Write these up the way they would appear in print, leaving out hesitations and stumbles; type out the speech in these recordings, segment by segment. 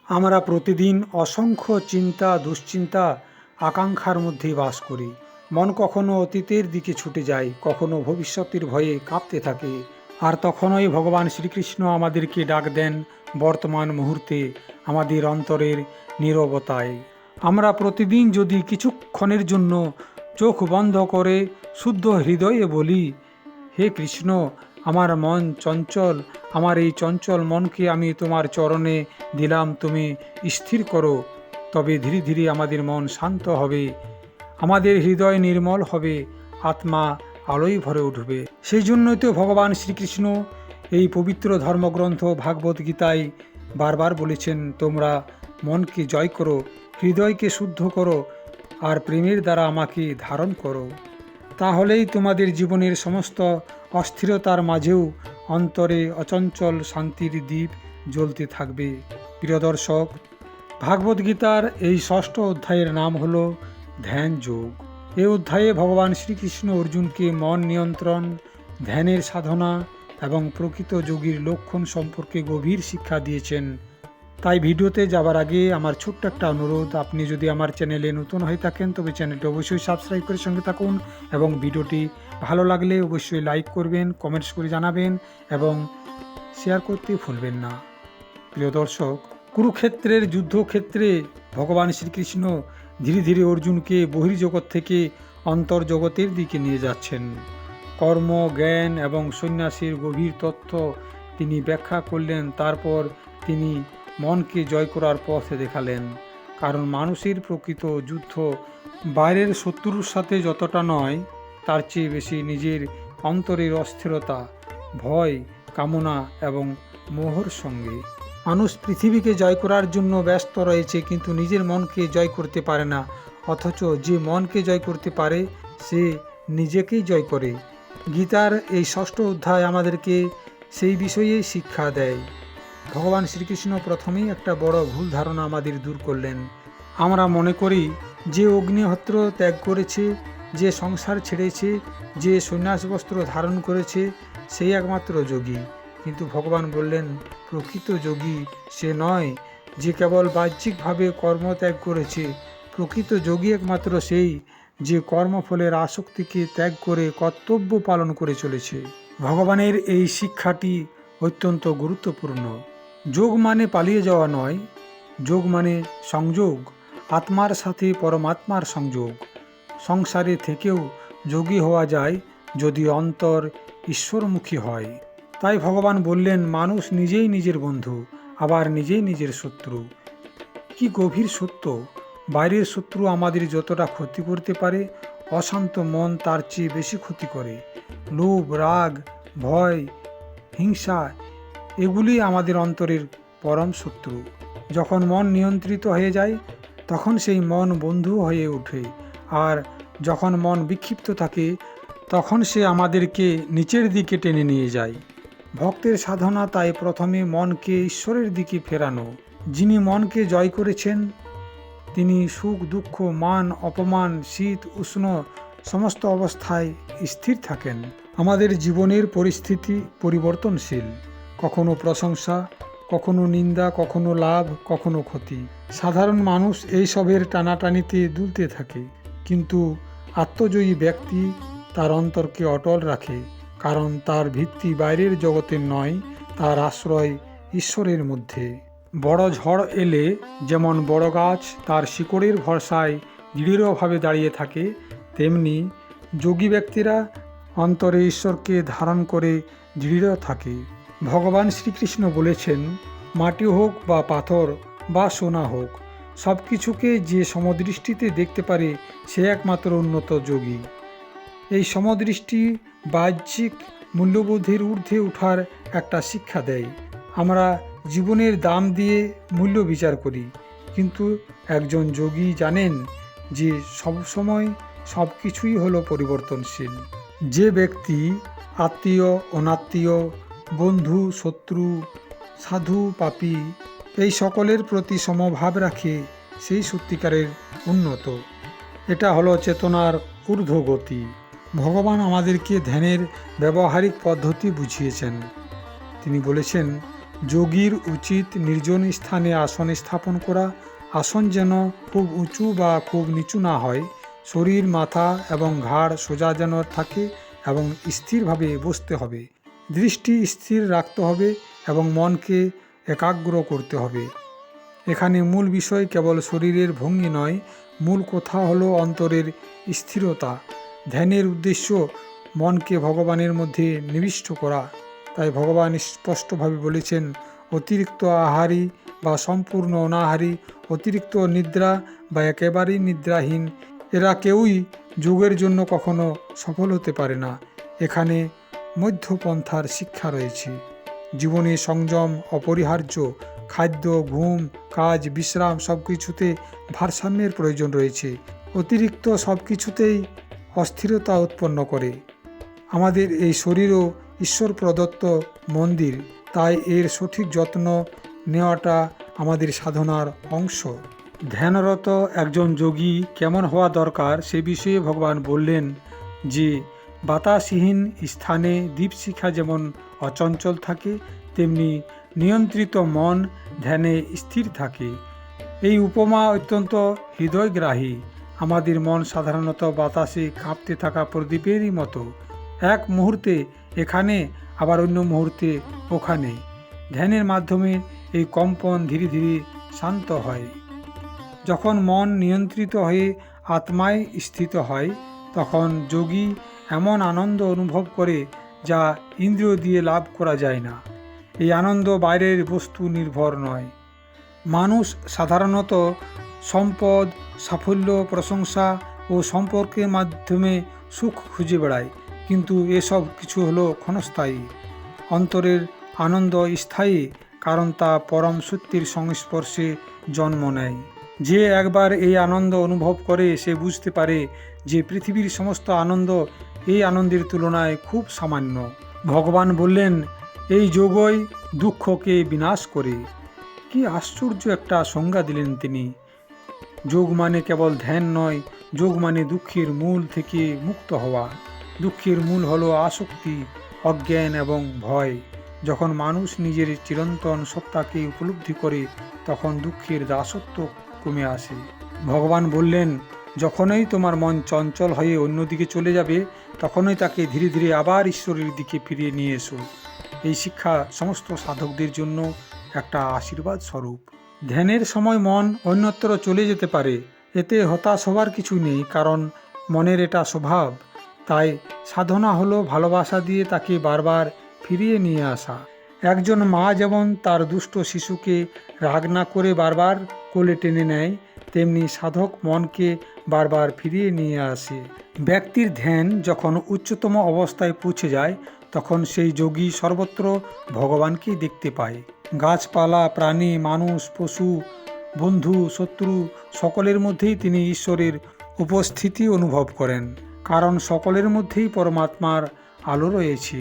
আমরা প্রতিদিন অসংখ্য চিন্তা, দুশ্চিন্তা, আকাঙ্ক্ষার মধ্যে বাস করি। মন কখনো অতীতের দিকে ছুটে যায়, কখনো ভবিষ্যতের ভয়ে কাঁপতে থাকে। আর তখনই ভগবান শ্রীকৃষ্ণ আমাদেরকে ডাক দেন বর্তমান মুহূর্তে, আমাদের অন্তরের নীরবতায়। আমরা প্রতিদিন যদি কিছুক্ষণের জন্য চোখ বন্ধ করে শুদ্ধ হৃদয়ে বলি, হে কৃষ্ণ, আমার মন চঞ্চল, আমার এই চঞ্চল মনকে আমি তোমার চরণে দিলাম, তুমি স্থির করো, তবে ধীরে ধীরে আমাদের মন শান্ত হবে, আমাদের হৃদয় নির্মল হবে, আত্মা আলোয় ভরে উঠবে। সেই জন্যই তো ভগবান শ্রীকৃষ্ণ এই পবিত্র ধর্মগ্রন্থ ভাগবত গীতায় বারবার বলেছেন, তোমরা মনকে জয় করো, হৃদয়কে শুদ্ধ করো, আর প্রেমের দ্বারা আমাকে ধারণ করো। তাহলেই তোমাদের জীবনের সমস্ত অস্থিরতার মাঝেও অন্তরে অচঞ্চল শান্তির দ্বীপ জ্বলতে থাকবে। প্রিয় দর্শক, ভাগবত গীতার এই ষষ্ঠ অধ্যায়ের নাম হল ধ্যান যোগ। এই অধ্যায়ে ভগবান শ্রীকৃষ্ণ অর্জুনকে মন নিয়ন্ত্রণ, ধ্যানের সাধনা এবং প্রকৃত যোগীর লক্ষণ সম্পর্কে গভীর শিক্ষা দিয়েছেন। তাই ভিডিওতে যাবার আগে আমার ছোট্ট একটা অনুরোধ, আপনি যদি আমার চ্যানেলে নতুন হয়ে থাকেন তবে চ্যানেলটি অবশ্যই সাবস্ক্রাইব করে সঙ্গে থাকুন, এবং ভিডিওটি ভালো লাগলে অবশ্যই লাইক করবেন, কমেন্টস করে জানাবেন এবং শেয়ার করতে ভুলবেন না। প্রিয় দর্শক, কুরুক্ষেত্রের যুদ্ধক্ষেত্রে ভগবান শ্রীকৃষ্ণ ধীরে ধীরে অর্জুনকে বহির্জগৎ থেকে অন্তর্জগতের দিকে নিয়ে যাচ্ছেন। কর্ম, জ্ঞান এবং সন্ন্যাসীর গভীর তথ্য তিনি ব্যাখ্যা করলেন। তারপর তিনি মনকে জয় করার পথ দেখালেন। কারণ মানুষের প্রকৃত যুদ্ধ বাইরের শত্রুর সাথে যতটা নয়, তার চেয়ে বেশি নিজের অন্তরের অস্থিরতা, ভয়, কামনা এবং মোহর সঙ্গে। মানুষ পৃথিবীকে জয় করার জন্য ব্যস্ত রয়েছে, কিন্তু নিজের মনকে জয় করতে পারে না। অথচ যে মনকে জয় করতে পারে সে নিজেকেই জয় করে। গীতার এই ষষ্ঠ অধ্যায় আমাদেরকে সেই বিষয়ে শিক্ষা দেয়। ভগবান শ্রীকৃষ্ণ প্রথমেই একটা বড় ভুল ধারণা আমাদের দূর করলেন। আমরা মনে করি যে অগ্নিহোত্র ত্যাগ করেছে, যে সংসার ছেড়েছে, যে সন্ন্যাস বস্ত্র ধারণ করেছে, সেই একমাত্র যোগী। কিন্তু ভগবান বললেন, প্রকৃত যোগী সে নয় যে কেবল বাহ্যিকভাবে কর্মত্যাগ করেছে। প্রকৃত যোগী একমাত্র সেই যে কর্মফলের আসক্তিকে ত্যাগ করে কর্তব্য পালন করে চলেছে। ভগবানের এই শিক্ষাটি অত্যন্ত গুরুত্বপূর্ণ। যোগ মানে পালিয়ে যাওয়া নয়, যোগ মানে সংযোগ, আত্মার সাথে পরমাত্মার সংযোগ। সংসারে থেকেও যোগী হওয়া যায় যদি অন্তর ঈশ্বরমুখী হয়। তাই ভগবান বললেন, মানুষ নিজেই নিজের বন্ধু, আবার নিজেই নিজের শত্রু। কি গভীর সত্য! বাইরের শত্রু আমাদের যতটা ক্ষতি করতে পারে, অশান্ত মন তার চেয়ে বেশি ক্ষতি করে। লোভ, রাগ, ভয়, হিংসা এগুলি আমাদের অন্তরের পরম শত্রু। যখন মন নিয়ন্ত্রিত হয়ে যায় তখন সেই মন বন্ধু হয়ে ওঠে, আর যখন মন বিক্ষিপ্ত থাকে তখন সে আমাদেরকে নিচের দিকে টেনে নিয়ে যায়। ভক্তের সাধনা তাই প্রথমে মনকে ঈশ্বরের দিকে ফেরানো। যিনি মনকে জয় করেছেন তিনি সুখ, দুঃখ, মান, অপমান, শীত, উষ্ণ সমস্ত অবস্থায় স্থির থাকেন। আমাদের জীবনের পরিস্থিতি পরিবর্তনশীল, কখনো প্রশংসা, কখনো নিন্দা, কখনো লাভ, কখনো ক্ষতি। সাধারণ মানুষ এই সবের টানাটানিতে দুলতে থাকে, কিন্তু আত্মজয়ী ব্যক্তি তার অন্তরকে অটল রাখে, কারণ তার ভিত্তি বাইরের জগতের নয়, তার আশ্রয় ঈশ্বরের মধ্যে। বড় ঝড় এলে যেমন বড় গাছ তার শিকড়ের ভরসায় দৃঢ়ভাবে দাঁড়িয়ে থাকে, তেমনি যোগী ব্যক্তিরা অন্তরে ঈশ্বরকে ধারণ করে দৃঢ় থাকে। ভগবান শ্রীকৃষ্ণ বলেছেন, মাটি হোক বা পাথর বা সোনা হোক, সব কিছুকে যে সমদৃষ্টিতে দেখতে পারে সে একমাত্র উন্নত যোগী। এই সমদৃষ্টি বাহ্যিক মূল্যবোধের ঊর্ধ্বে ওঠার একটা শিক্ষা দেয়। আমরা জীবনের দাম দিয়ে মূল্য বিচার করি, কিন্তু একজন যোগী জানেন যে সবসময় সব কিছুই হলো পরিবর্তনশীল। যে ব্যক্তি আত্মীয়, অনাত্মীয়, বন্ধু, শত্রু, সাধু, পাপী এই সকলের প্রতি সমভাব রাখে, সেই সত্যিকারের উন্নত। এটা হলো চেতনার ঊর্ধ্বগতি। ভগবান আমাদেরকে ধ্যানের ব্যবহারিক পদ্ধতি বুঝিয়েছেন। তিনি বলেছেন, যোগীর উচিত নির্জন স্থানে আসন স্থাপন করা। আসন যেন খুব উঁচু বা খুব নিচু না হয়, শরীর, মাথা এবং ঘাড় সোজা যেন থাকে এবং স্থিরভাবে বসতে হবে। দৃষ্টি স্থির রাখতে হবে এবং মনকে একাগ্র করতে হবে। এখানে মূল বিষয় কেবল শরীরের ভঙ্গি নয়, মূল কথা হলো অন্তরের স্থিরতা। ধ্যানের উদ্দেশ্য মনকে ভগবানের মধ্যে নিবিষ্ট করা। তাই ভগবান স্পষ্টভাবে বলেছেন, অতিরিক্ত আহারী বা সম্পূর্ণ অনাহারী, অতিরিক্ত নিদ্রা বা একেবারেই নিদ্রাহীন, এরা কেউই যোগের জন্য কখনো সফল হতে পারে না। এখানে মধ্যপন্থার শিক্ষা রয়েছে। জীবনে সংযম অপরিহার্য। খাদ্য, ঘুম, কাজ, বিশ্রাম সব কিছুতে ভারসাম্যের প্রয়োজন রয়েছে। অতিরিক্ত সব কিছুতেই অস্থিরতা উৎপন্ন করে। আমাদের এই শরীরও ঈশ্বর প্রদত্ত মন্দির, তাই এর সঠিক যত্ন নেওয়াটা আমাদের সাধনার অংশ। ধ্যানরত একজন যোগী কেমন হওয়া দরকার সে বিষয়ে ভগবান বললেন যে, বাতাসহীন স্থানে দীপশিখা যেমন অচঞ্চল থাকে, তেমনি নিয়ন্ত্রিত মন ধ্যানে স্থির থাকে। এই উপমা অত্যন্ত হৃদয়গ্রাহী। আমাদের মন সাধারণত বাতাসে কাঁপতে থাকা প্রদীপেরই মতো, এক মুহূর্তে এখানে আবার অন্য মুহূর্তে ওখানে। ধ্যানের মাধ্যমে এই কম্পন ধীরে ধীরে শান্ত হয়। যখন মন নিয়ন্ত্রিত হয়ে আত্মায় স্থিত হয়, তখন যোগী এমন আনন্দ অনুভব করে যা ইন্দ্রিয় দিয়ে লাভ করা যায় না। এই আনন্দ বাইরের বস্তু নির্ভর নয়। মানুষ সাধারণত সম্পদ, সাফল্য, প্রশংসা ও সম্পর্কের মাধ্যমে সুখ খুঁজে বেড়ায়, কিন্তু এসব কিছু হলো ক্ষণস্থায়ী। অন্তরের আনন্দ স্থায়ী, কারণ তা পরম সত্যের সংস্পর্শে জন্ম নেয়। যে একবার এই আনন্দ অনুভব করে সে বুঝতে পারে যে পৃথিবীর সমস্ত আনন্দ এই আনন্দের তুলনায় খুব সামান্য। ভগবান বললেন, এই যোগই দুঃখকে বিনাশ করে। কি আশ্চর্য একটা সংজ্ঞা দিলেন তিনি। যোগ মানে কেবল ধ্যান নয়, যোগ মানে দুঃখের মূল থেকে মুক্ত হওয়া। দুঃখের মূল হলো আসক্তি, অজ্ঞান এবং ভয়। যখন মানুষ নিজের চিরন্তন সত্তাকে উপলব্ধি করে, তখন দুঃখের দাসত্ব কমে আসে। ভগবান বললেন, যখনই তোমার মন চঞ্চল হয়ে অন্যদিকে চলে যাবে, তখনই তাকে ধীরে ধীরে আবার ঈশ্বরের দিকে ফিরিয়ে নিয়ে এসো। এই শিক্ষা সমস্ত সাধকদের জন্য একটা আশীর্বাদ স্বরূপ। ধ্যানের সময় মন অন্যত্র চলে যেতে পারে, এতে হতাশ হওয়ার কিছু নেই, কারণ মনের এটা স্বভাব। তাই সাধনা হলো ভালোবাসা দিয়ে তাকে বারবার ফিরিয়ে নিয়ে আসা। একজন মা যেমন তার দুষ্ট শিশুকে রাগ না করে বারবার কোলে টেনে নেয়, তেমনি সাধক মনকে বারবার ফিরিয়ে নিয়ে আসে। ব্যক্তির ধ্যান যখন উচ্চতম অবস্থায় পৌঁছে যায়, তখন সেই যোগী সর্বত্র ভগবানকেই দেখতে পায়। গাছপালা, প্রাণী, মানুষ, পশু, বন্ধু, শত্রু সকলের মধ্যেই তিনি ঈশ্বরের উপস্থিতি অনুভব করেন, কারণ সকলের মধ্যেই পরমাত্মার আলো রয়েছে।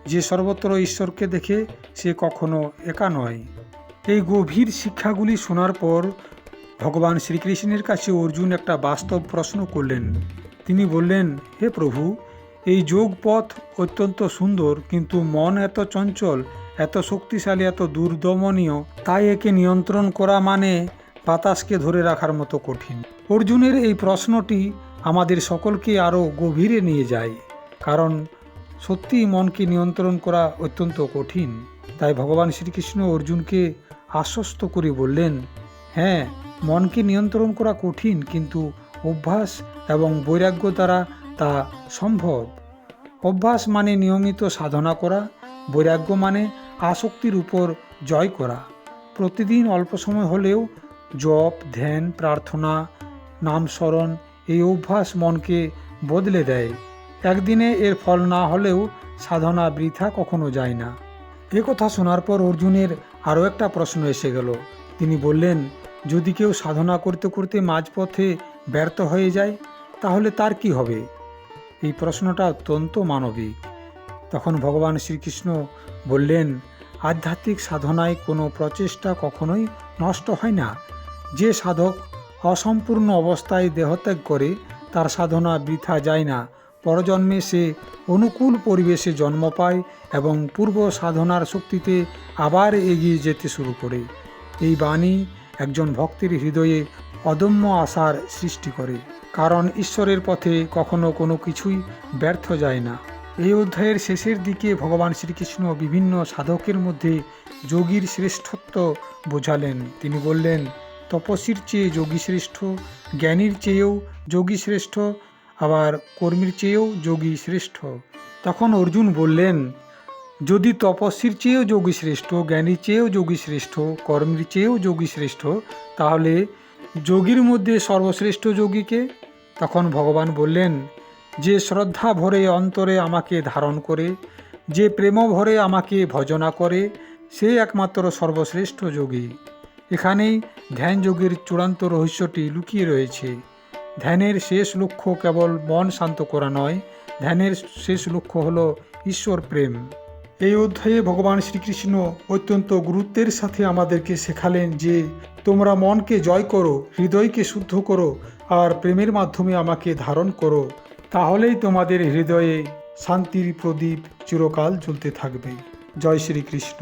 যে সর্বত্র ঈশ্বরকে দেখে সে কখনো একা নয়। এই গভীর শিক্ষাগুলি শোনার পর ভগবান শ্রীকৃষ্ণের কাছে অর্জুন একটা বাস্তব প্রশ্ন করলেন। তিনি বললেন, হে প্রভু, এই যোগ পথ অত্যন্ত সুন্দর, কিন্তু মন এত চঞ্চল, এত শক্তিশালী, এত দুর্দমনীয়, তাই একে নিয়ন্ত্রণ করা মানে বাতাসকে ধরে রাখার মতো কঠিন। অর্জুনের এই প্রশ্নটি আমাদের সকলকে আরও গভীরে নিয়ে যায়, কারণ সত্যিই মনকে নিয়ন্ত্রণ করা অত্যন্ত কঠিন। তাই ভগবান শ্রীকৃষ্ণ অর্জুনকে আশ্বস্ত করে বললেন, হ্যাঁ, মনকে নিয়ন্ত্রণ করা কঠিন, কিন্তু অভ্যাস এবং বৈরাগ্য দ্বারা তা সম্ভব। অভ্যাস মানে নিয়মিত সাধনা করা, বৈরাগ্য মানে আসক্তির উপর জয় করা। প্রতিদিন অল্প সময় হলেও জপ, ধ্যান, প্রার্থনা, নামস্মরণ, এই অভ্যাস মনকে বদলে দেয়। একদিনে এর ফল না হলেও সাধনা বৃথা কখনো যায় না। এ কথা শোনার পর অর্জুনের আরও একটা প্রশ্ন এসে গেল। তিনি বললেন, যদি কেউ সাধনা করতে করতে মাঝপথে ব্যর্থ হয়ে যায়, তাহলে তার কি হবে? এই প্রশ্নটা অত্যন্ত মানবিক। তখন ভগবান শ্রীকৃষ্ণ বললেন, আধ্যাত্মিক সাধনায় কোনো প্রচেষ্টা কখনোই নষ্ট হয় না। যে সাধক অসম্পূর্ণ অবস্থায় দেহত্যাগ করে, তার সাধনা বৃথা যায় না, পরজন্মে সে অনুকূল পরিবেশে জন্ম পায় এবং পূর্ব সাধনার শক্তিতে আবার এগিয়ে যেতে শুরু করে। এই বাণী একজন ভক্তের হৃদয়ে অদম্য আশার সৃষ্টি করে, কারণ ঈশ্বরের পথে কখনো কোনো কিছুই ব্যর্থ যায় না। এই অধ্যায়ের শেষের দিকে ভগবান শ্রীকৃষ্ণ বিভিন্ন সাধকের মধ্যে যোগীর শ্রেষ্ঠত্ব বোঝালেন। তিনি বললেন, তপস্বীর চেয়ে যোগী শ্রেষ্ঠ, জ্ঞানীর চেয়েও যোগী শ্রেষ্ঠ, আবার কর্মীর চেয়েও যোগী শ্রেষ্ঠ। তখন অর্জুন বললেন, যদি তপস্বীর চেয়েও যোগী শ্রেষ্ঠ, জ্ঞানীর চেয়েও যোগী শ্রেষ্ঠ, কর্মীর চেয়েও যোগী শ্রেষ্ঠ, তাহলে যোগীর মধ্যে সর্বশ্রেষ্ঠ যোগীকে? তখন ভগবান বললেন, যে শ্রদ্ধা ভরে অন্তরে আমাকে ধারণ করে, যে প্রেম ভরে আমাকে ভজনা করে, সে একমাত্র সর্বশ্রেষ্ঠ যোগী। এখানেই ধ্যান যোগের চূড়ান্ত রহস্যটি লুকিয়ে রয়েছে। ধ্যানের শেষ লক্ষ্য কেবল মন শান্ত করা নয়, ধ্যানের শেষ লক্ষ্য হল ঈশ্বর প্রেম। এই অধ্যায়ে ভগবান শ্রীকৃষ্ণ অত্যন্ত গুরুত্বের সাথে আমাদেরকে শেখালেন যে তোমরা মনকে জয় করো, হৃদয়কে শুদ্ধ করো, আর প্রেমের মাধ্যমে আমাকে ধারণ করো, তাহলেই তোমাদের হৃদয়ে শান্তির প্রদীপ চিরকাল জ্বলতে থাকবে। জয় শ্রীকৃষ্ণ।